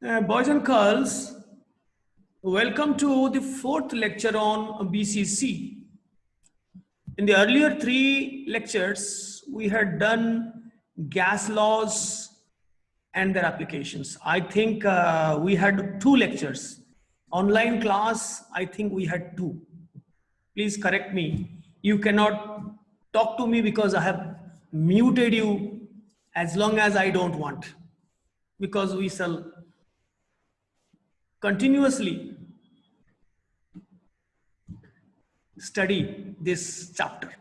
Boys and girls, welcome to the fourth lecture on BCC. In the earlier three lectures, we had done gas laws and their applications. I think we had two lectures. Online class, I think we had two. Please correct me. You cannot talk to me because I have muted you as long as I don't want, because we shall continuously study this chapter.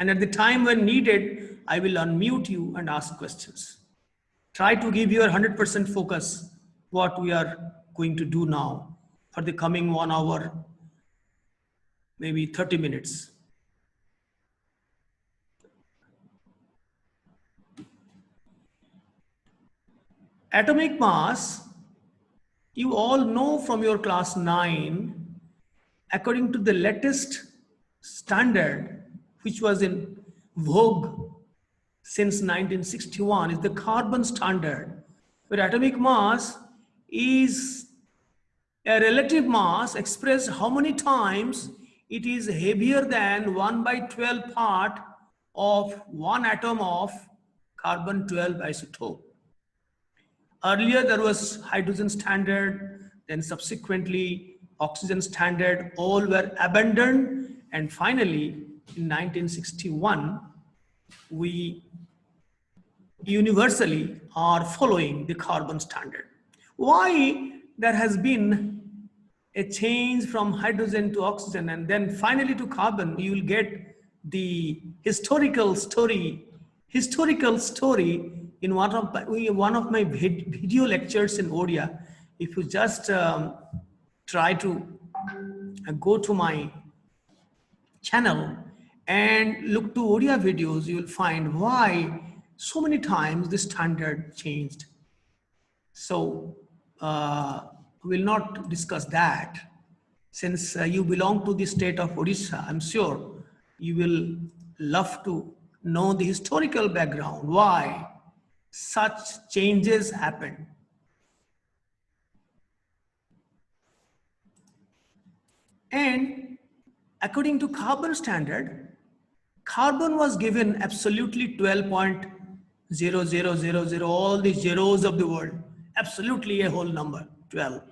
And at the time when needed, I will unmute you and ask questions. Try to give your 100% focus what we are going to do now for the coming 1 hour, maybe 30 minutes. Atomic mass, you all know from your class 9, according to the latest standard, which was in vogue since 1961, is the carbon standard, where atomic mass is a relative mass expressed how many times it is heavier than 1 by 12 part of one atom of carbon 12 isotope. Earlier there was hydrogen standard, then subsequently oxygen standard, all were abandoned, and finally in 1961 we universally are following the carbon standard. Why there has been a change from hydrogen to oxygen and then finally to carbon? You will get the historical story in one of my video lectures in Odia. If you just try to go to my channel and look to Odia videos, you will find why so many times the standard changed. So we'll not discuss that. Since you belong to the state of Odisha, I'm sure you will love to know the historical background, why such changes happened. And according to carbon standard, carbon was given absolutely 12.0000, all the zeros of the world, absolutely a whole number, 12.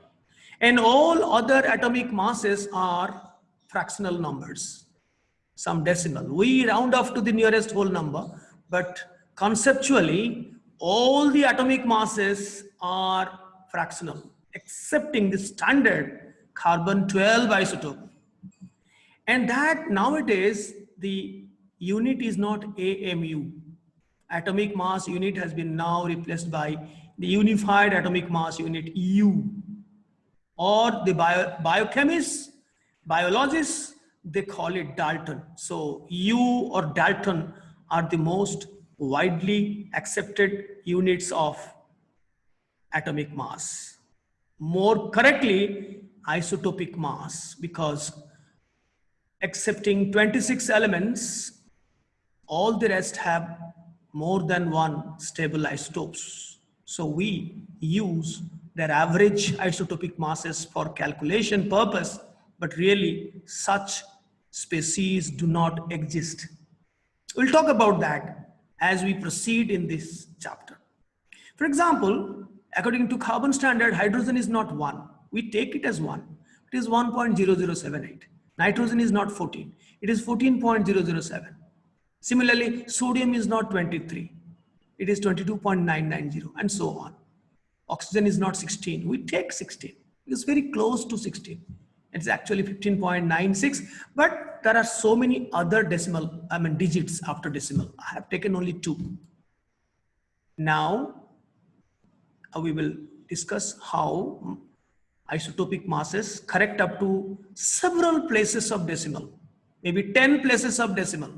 And all other atomic masses are fractional numbers, some decimal. We round off to the nearest whole number, but conceptually, all the atomic masses are fractional, excepting the standard carbon 12 isotope. And that nowadays, the unit is not AMU. Atomic mass unit has been now replaced by the unified atomic mass unit, EU. Or the biochemists, biologists, they call it Dalton. So U or Dalton are the most widely accepted units of atomic mass. More correctly, isotopic mass, because excepting 26 elements, all the rest have more than one stable isotopes. So we use their average isotopic masses for calculation purpose, but really such species do not exist. We'll talk about that as we proceed in this chapter. For example, according to carbon standard, hydrogen is not 1. We take it as 1. It is 1.0078. Nitrogen is not 14. It is 14.007. Similarly, sodium is not 23. It is 22.990, and so on. Oxygen is not 16. We take 16. It is very close to 16. It's actually 15.96, but there are so many other digits after decimal. I have taken only 2. Now, we will discuss how isotopic masses correct up to several places of decimal, maybe 10 places of decimal,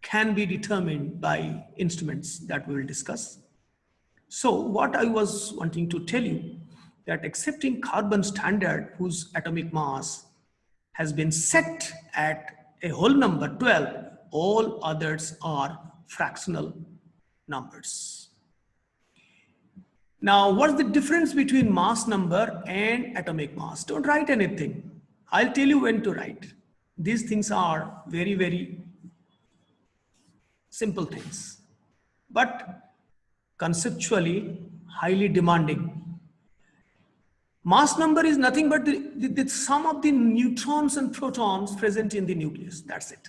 can be determined by instruments that we will discuss. So what I was wanting to tell you, that accepting carbon standard, whose atomic mass has been set at a whole number 12, all others are fractional numbers. Now, what's the difference between mass number and atomic mass? Don't write anything. I'll tell you when to write. These things are very, very simple things, but conceptually highly demanding. Mass number is nothing but the sum of the neutrons and protons present in the nucleus. That's it.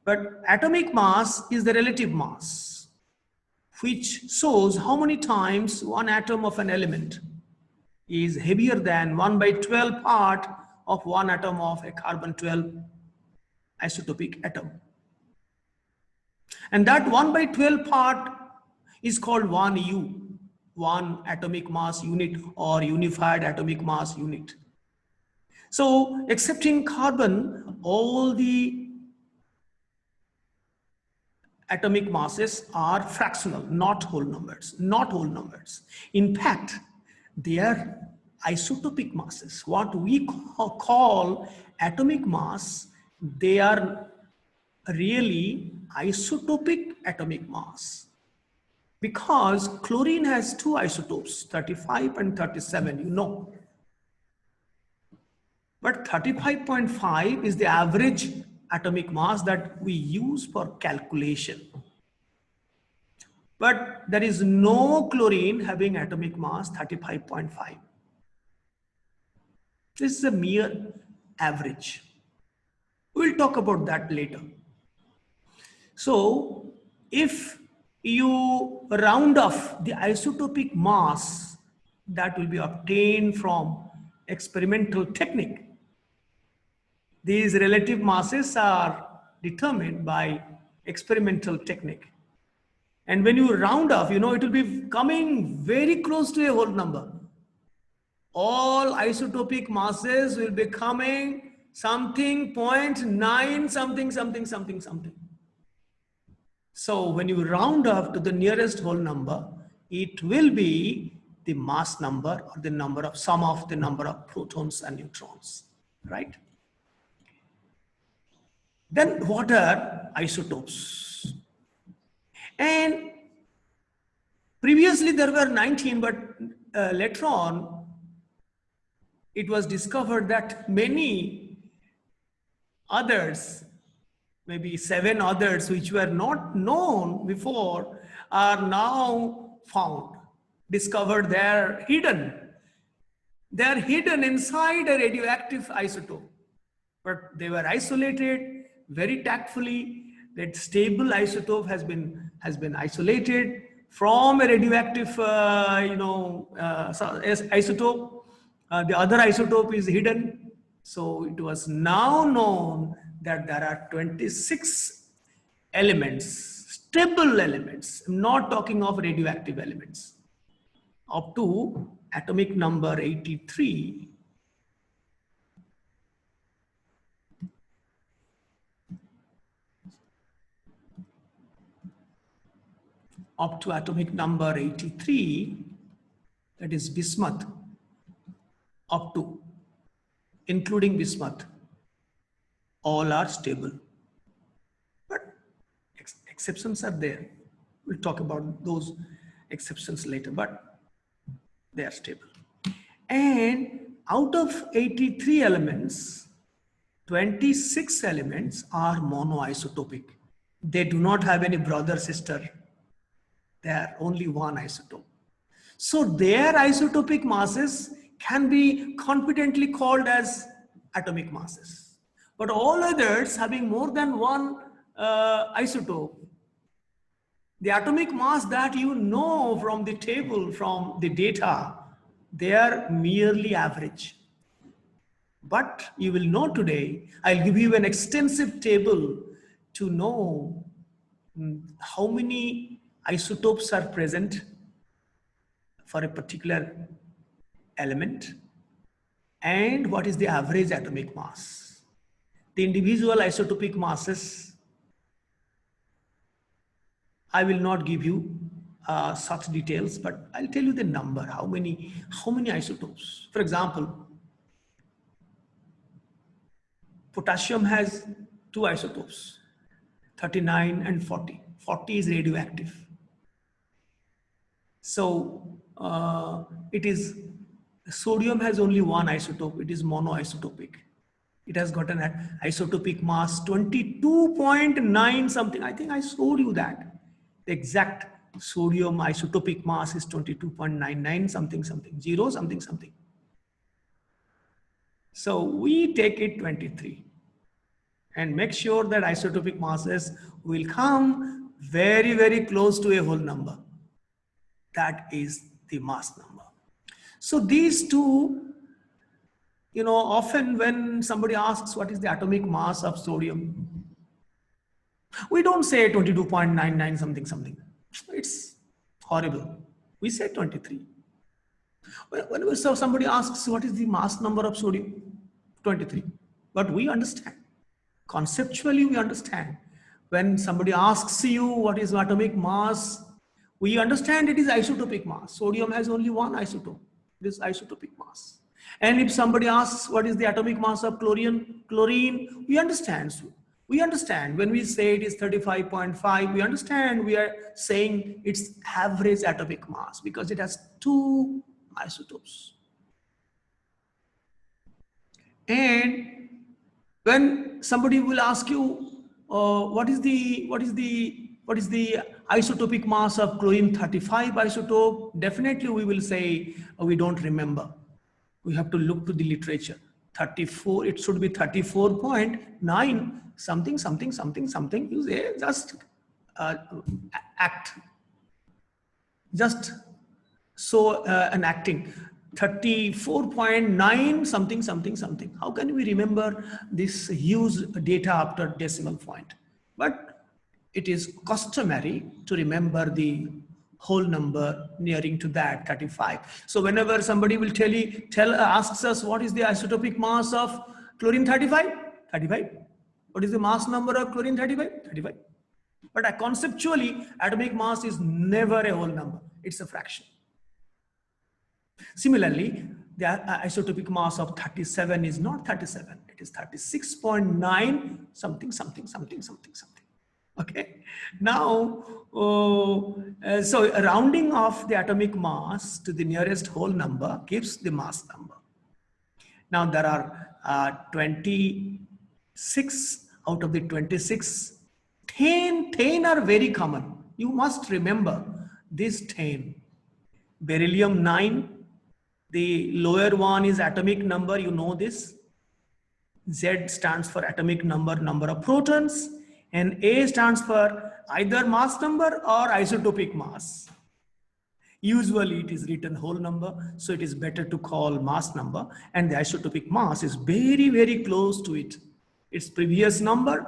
But atomic mass is the relative mass, which shows how many times one atom of an element is heavier than 1 by 12 part of one atom of a carbon-12 isotopic atom. And that 1 by 12 part is called 1U, one atomic mass unit or unified atomic mass unit. So excepting carbon, all the atomic masses are fractional, not whole numbers, not whole numbers. In fact, they are isotopic masses. What we call atomic mass, they are really isotopic atomic mass. Because chlorine has two isotopes, 35 and 37, you know. But 35.5 is the average atomic mass that we use for calculation. But there is no chlorine having atomic mass 35.5. This is a mere average. We'll talk about that later. So if you round off the isotopic mass that will be obtained from experimental technique, these relative masses are determined by experimental technique. And when you round off, you know, it will be coming very close to a whole number. All isotopic masses will be coming something 0.9 something something something something. So when you round up to the nearest whole number, it will be the mass number or the number of sum of the number of protons and neutrons, right? Then what are isotopes? And previously there were 19, but later on it was discovered that many others, maybe 7 others which were not known before, are now found, discovered. They're hidden. They're hidden inside a radioactive isotope, but they were isolated very tactfully. That stable isotope has been isolated from a radioactive isotope. The other isotope is hidden. So it was now known that there are 26 elements, stable elements. I'm not talking of radioactive elements, up to atomic number 83. Up to atomic number 83, that is bismuth, up to, including bismuth, all are stable. But exceptions are there. We'll talk about those exceptions later, but they are stable. And out of 83 elements, 26 elements are monoisotopic. They do not have any brother, sister. They are only one isotope. So their isotopic masses can be confidently called as atomic masses. But all others having more than one isotope, the atomic mass that you know from the table, from the data, they are merely average. But you will know today, I'll give you an extensive table to know how many isotopes are present for a particular element and what is the average atomic mass. The individual isotopic masses, I will not give you such details, but I'll tell you the number, how many isotopes. For example, potassium has 2 isotopes, 39 and 40. 40 is radioactive. So it is, sodium has only one isotope, it is monoisotopic. It has got an isotopic mass 22.9 something. I think I showed you that. The exact sodium isotopic mass is 22.99 something something, 0 something something. So we take it 23 and make sure that isotopic masses will come very, very close to a whole number. That is the mass number. So these two, you know, often when somebody asks what is the atomic mass of sodium, we don't say 22.99 something something. It's horrible. We say 23. Whenever somebody asks what is the mass number of sodium, 23. But we understand. Conceptually, we understand. When somebody asks you what is atomic mass, we understand it is isotopic mass. Sodium has only one isotope. It is isotopic mass. And if somebody asks what is the atomic mass of chlorine, we understand. We understand when we say it is 35.5, we understand we are saying its average atomic mass because it has two isotopes. And when somebody will ask you what is the isotopic mass of chlorine 35 isotope, definitely we will say we don't remember. We have to look to the literature. 34, it should be 34.9 something something something something. You say just act, just so an acting. 34.9 something something something. How can we remember this huge data after decimal point? But it is customary to remember the whole number nearing to that 35. So whenever somebody will asks us what is the isotopic mass of chlorine 35? What is the mass number of chlorine 35? But conceptually, atomic mass is never a whole number. It's a fraction. Similarly, the isotopic mass of 37 is not 37. It is 36.9 something something something something something. Okay. Now, so rounding off the atomic mass to the nearest whole number gives the mass number. Now there are 26 out of the 26. 10 are very common. You must remember this 10. Beryllium 9. The lower one is atomic number, you know this. Z stands for atomic number of protons, and A stands for either mass number or isotopic mass. Usually it is written whole number, so it is better to call mass number, and the isotopic mass is very, very close to it. Its previous number,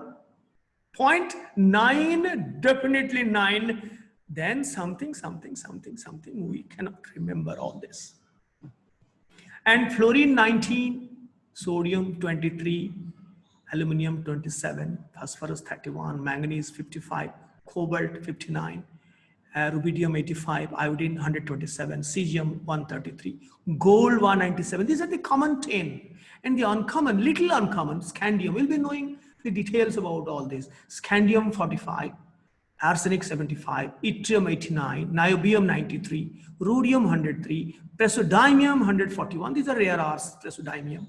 0.9, definitely 9, then something, something, something, something. We cannot remember all this. And fluorine 19, sodium 23, aluminum 27, phosphorus 31, manganese 55, cobalt 59, rubidium 85, iodine 127, cesium 133, gold 197. These are the common 10. And the uncommon, little uncommon, scandium. We'll be knowing the details about all this. Scandium 45, arsenic 75, yttrium 89, niobium 93, rhodium 103, praseodymium 141. These are rare earths, praseodymium.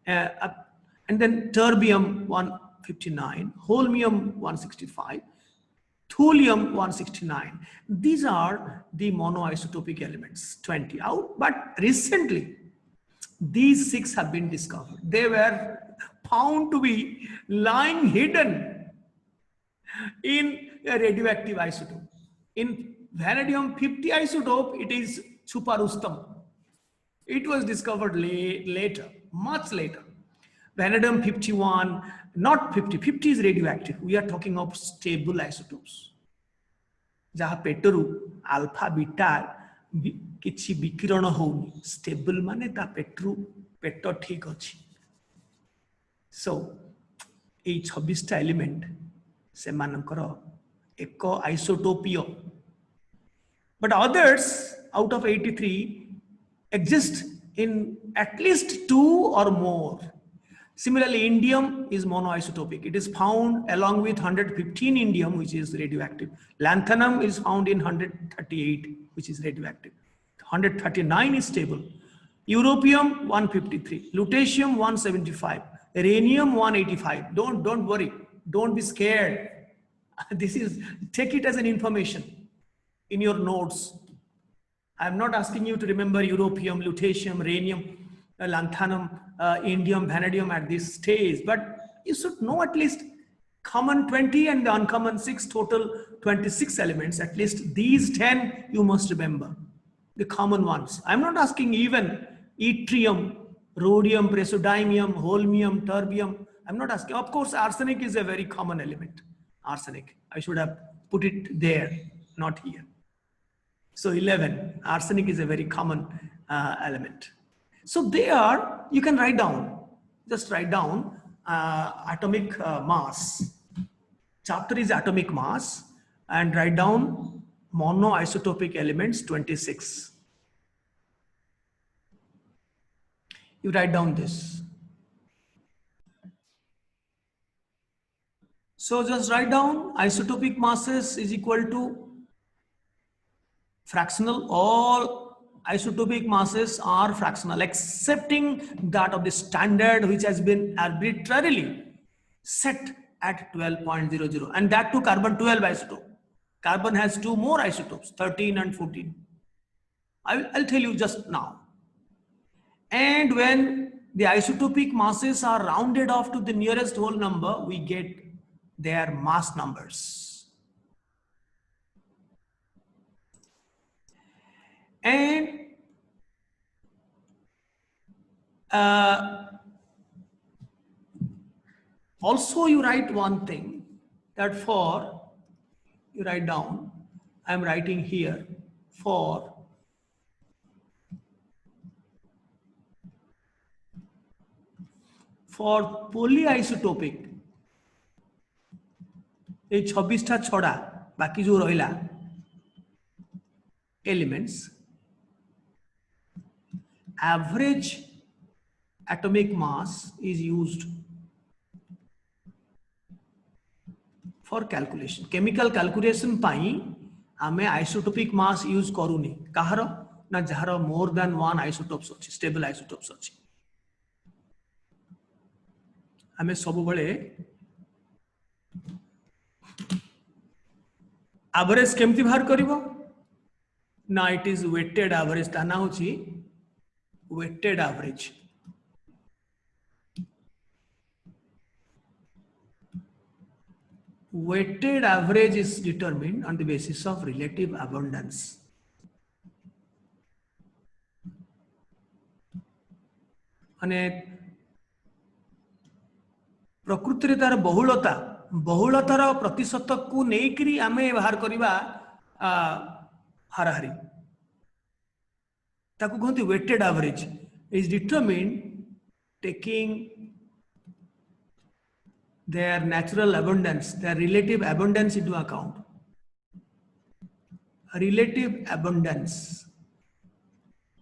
And then terbium 159, holmium 165, thulium 169. These are the monoisotopic elements, 20 out. But recently, these 6 have been discovered. They were found to be lying hidden in a radioactive isotope. In vanadium 50 isotope, it is superustam. It was discovered later, much later. Vanadium 51, not 50, 50 is radioactive. We are talking of stable isotopes. Jaha petru, alpha, beta, kichi bikirana houni. Stable mane ta petru, peto thik achi. So, ei 26 ta element, semanankara eko isotopio. But others out of 83 exist in at least 2 or more. Similarly, indium is monoisotopic. It is found along with 115 indium, which is radioactive. Lanthanum is found in 138, which is radioactive. 139 is stable. Europium 153, lutetium 175, rhenium 185. Don't worry, don't be scared. This is, take it as an information in your notes. I'm not asking you to remember europium, lutetium, rhenium, lanthanum, indium, vanadium at this stage, but you should know at least common 20 and the uncommon 6, total 26 elements. At least these 10 you must remember, the common ones. I'm not asking even yttrium, rhodium, praseodymium, holmium, terbium. I'm not asking. Of course, arsenic is a very common element. Arsenic. I should have put it there, not here. So 11, arsenic is a very common element. So there you can write down, just write down atomic mass. Chapter is atomic mass, and write down monoisotopic elements 26. You write down this. So just write down isotopic masses is equal to fractional. All isotopic masses are fractional, excepting that of the standard, which has been arbitrarily set at 12.00, and that to carbon 12 isotope. Carbon has 2 more isotopes, 13 and 14. I'll tell you just now. And when the isotopic masses are rounded off to the nearest whole number, we get their mass numbers. And also you write one thing, that for, you write down, I'm writing here, for polyisotopic, ये 26 टा छोड़ा बाकी जो रहिला elements, average atomic mass is used for calculation. Chemical calculation पाई हमें isotopic mass use करूनी, कहारो ना जहारो more than one isotopes अच्छी, stable isotopes अच्छी. हमें सब बड़े average केमती बाहर करिवो ना, it is weighted average, ताना होची weighted average. Weighted average is determined on the basis of relative abundance. अने प्रकृति रे तार बहुलता, बहुलतार प्रतिशतक को नेकरी आमे बाहर करिबा हाराहारी, ताकू कहते weighted average is determined taking their natural abundance, their relative abundance into account. Relative abundance,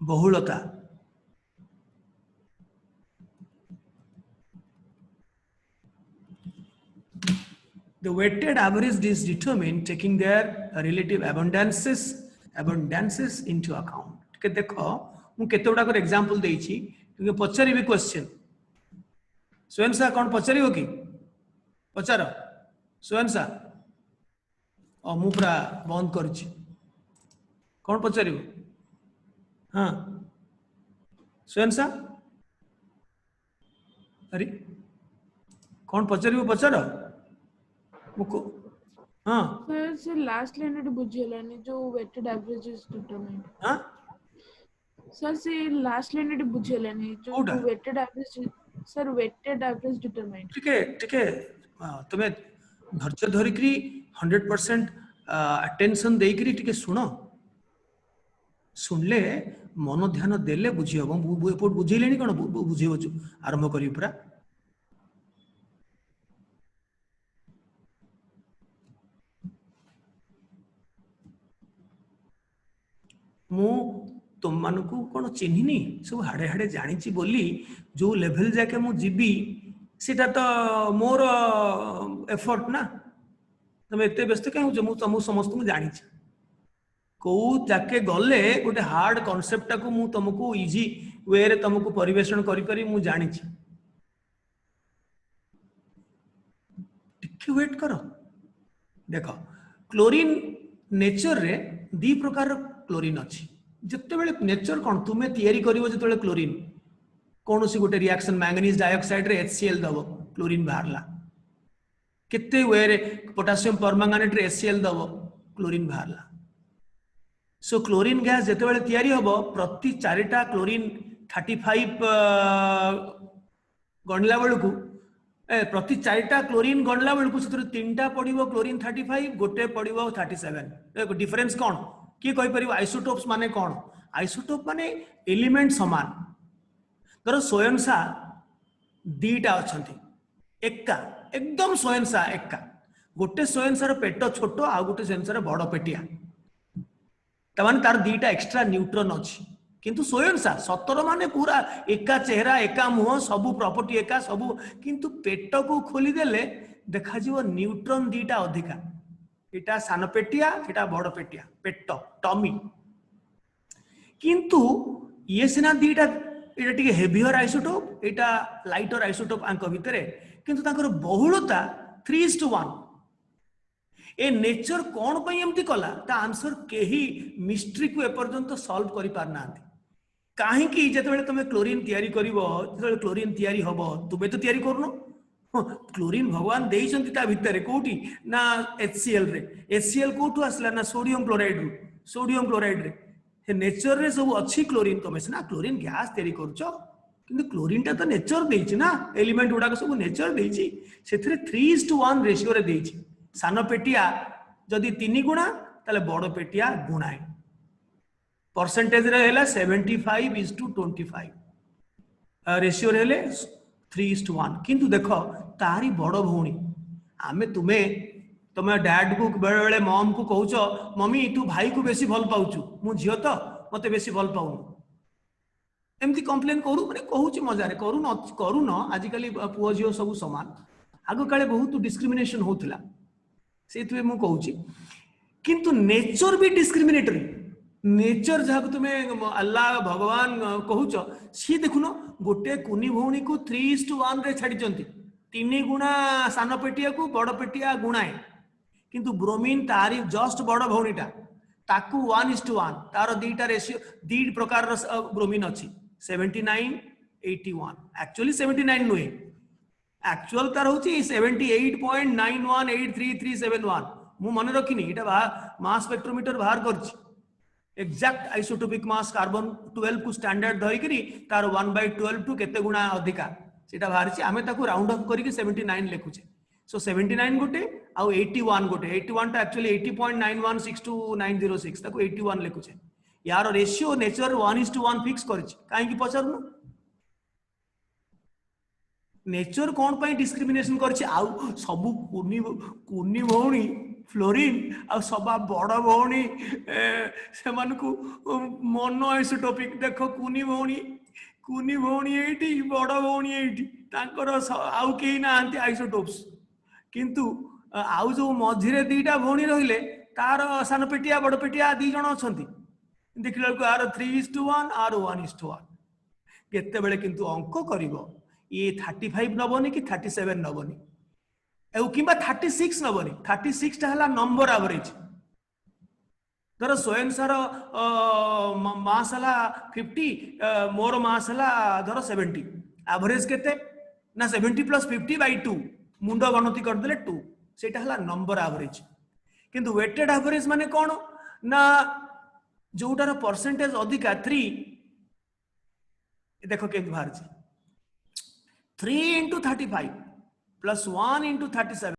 bahulata. The weighted average is determined taking their relative abundances into account. के देखो मु केते गुडा एग्जांपल देइछि, तुके पचारिबे क्वेश्चन, स्वयं सा कोन पचारिबो कि पचार स्वयं सा, और मु पूरा बंद करछि, कोन पचारिबो? हाँ स्वयं सा, अरे कोन पचारिबो पचार मुको. हाँ सर लास्ट लाइन रे बुझियलानी जो वेटेड एवरेज इज डिटरमाइंड. हाँ सर से लास्ट लाइन रे बुझियलानी जो weighted average, sir weighted average determined. ठीक है तुम्हें धैर्य धरिकरी 100% अटेंशन देकरी टिके सुनो, सुनले मन ध्यान देले बुझी हम बुझेलेनी कोन बुझेबो आरंभ करी पूरा. मु तुम मानकू कोन चिन्हिनी, सब हाड़े हाड़े जानिछि बोली जो लेवल जाके मु जीबी सेटा तो मोर एफर्ट ना. तुम एते व्यस्त कहीं हो, मु तुम समस्त मु जानिछि. को जाके गले गोटे हार्ड कॉन्सेप्ट को मु तुमको इजी वे रे तुमको परिवेषण करी करी मु जानी छी टिके वेट करो देखो क्लोरीन नेचर रे दी प्रकार क्लोरीन अछि जत्ते बेले नेचर कोन तुमे तयारी करिवो जत्ते बेले क्लोरीन कोनोसी गोटे रिएक्शन मैंगनीज डाइऑक्साइड रे HCl दबो क्लोरीन बाहरला केते वे रे पोटेशियम परमैंगनेट रे HCl दबो क्लोरीन बाहरला सो क्लोरीन गैस जत्ते बेले तयारी होबो प्रति चारिटा क्लोरीन 35 गणला बेलकू प्रति चारिटा क्लोरीन गणला बेलकू से तीनटा पड़िबो क्लोरीन 35 गोटे पड़िबो 37 डिफरेंस कोन की कहि परिबो आइसोटोप्स माने कोन आइसोटोप माने एलिमेंट समान धर स्वयंसा दीटा अछंती एका एकदम स्वयंसा एका गोटे स्वयंसार पेट छोट आ गोटे स्वयंसार बड़ पेटिया तमाने तार दीटा एक्स्ट्रा न्यूट्रॉन अछि किंतु स्वयंसा सतर माने पूरा एका चेहरा एका मुह सबु प्रॉपर्टी एका सबु किंतु पेट को खोली देले देखा जीव न्यूट्रॉन दीटा अधिका एटा सान पेटिया एटा बड़ पेटिया पेट टमी किंतु ये सिना दीटा एटा टिके हेवियर आइसोटोप एटा लाइटर आइसोटोप आंक भितरे किंतु ताकर बहुलता 3:1 ए नेचर कौन पई एमती कला ता आंसर केही मिस्ट्री को एपर्यंत सॉल्व करि पार नांती काहे कि जते बेले तुमे क्लोरीन तयारी करिवो जते बेले क्लोरीन तयारी हबो तुमे तो तयारी करनो क्लोरीन भगवान देइछंती ता भितरे कोठी ना HCl रे HCl कोठु आसला ना सोडियम क्लोराइड रे हे नेचर रे सब अच्छी क्लोरीन तुमे ना क्लोरीन गैस तयारी करछो किंतु क्लोरीन ता तो नेचर देइछि ना एलिमेंट गुडा सब नेचर देइछि सेथरे 3:1 रेशियो रे देइछि सान पेटिया जदि 3 गुणा ताले बड़ पेटिया गुणाए परसेंटेज रे हेला 75:25 रेशियो रे हेले 3:1 किंतु देखो तारी बड़ भौणी आमे तुमे डैड को बेले बेले मॉम को कहउछो मम्मी तू भाई को बेसी भल पाउछु मु झियो तो मते बेसी भल पाउ एमती कंप्लेन करू माने कहउछि मजा रे करू न आजिकली पुओ झियो सब समान आगो काले बहुत डिस्क्रिमिनेशन होतला सेतु मु कहउछि किंतु नेचर भी डिस्क्रिमिनेटरी नेचर जहाँ तुम्हें अल्लाह भगवान कहूच सी देखुन गोटे कुनी भौणी को 3:1 रे छाड़ी 3 गुणा सान पेटिया को बड़ पेटिया गुणाए किंतु ब्रोमीन तारी जस्ट बड़ भौणीटा ताकू 1:1 तार दीटा रेशियो दी प्रकार ब्रोमीन अच्छी 79:81 एक्चुअली 79 नुहे एक्चुअल तार होची 78.91833371 मु मन रखिनी एटा मास स्पेक्ट्रोमीटर बाहर करछि एक्जाक्ट आइसोटोपिक मास कार्बन 12 को स्टैंडर्ड धरी करी तार 1/12 टू केते गुणा अधिका सेटा बाहर छि आमे ताकू राउंड अप करी 79 लिखुचे सो 79 गोटे आ 81 गोटे 81 टा एक्चुअली 80.9162 ताकू 81 लिखुचे यार रेशियो नेचर 1:1 फिक्स करछि काहे कि पचारनु नेचर कौन पाई डिस्क्रिमिनेशन करछि आउ सब कुनी भौणी फ्लोरीन आ सबा बड़ भौणी से मानकु मोनो आइसोटोपिक देखो कुनी भौणी एठी बड़ भौणी एठी तांकर आउ केही नांती आइसोटोप्स किंतु आउ जो मझिरे दीटा भौणी रहिले तार सान पेटिया बड़ पेटिया दी जण अछंती देखिला को आर 3:1 आर 1:1 केते बेले किंतु अंक करिवो ये 35 नबनी कि 37 नबनी किंबा 36 नबनी 36 टा हला नंबर एवरेज धर स्वयं सार मास हला 50 मोर मास हला धर 70 एवरेज केते ना 70 + 50/2 मुंड गणति कर देले 2 सेटा हला नंबर एवरेज किंतु वेटेड एवरेज माने कोन ना जोटार परसेंटेज अधिका 3 देखो केंत बाहर 3 × 35 + 1 × 37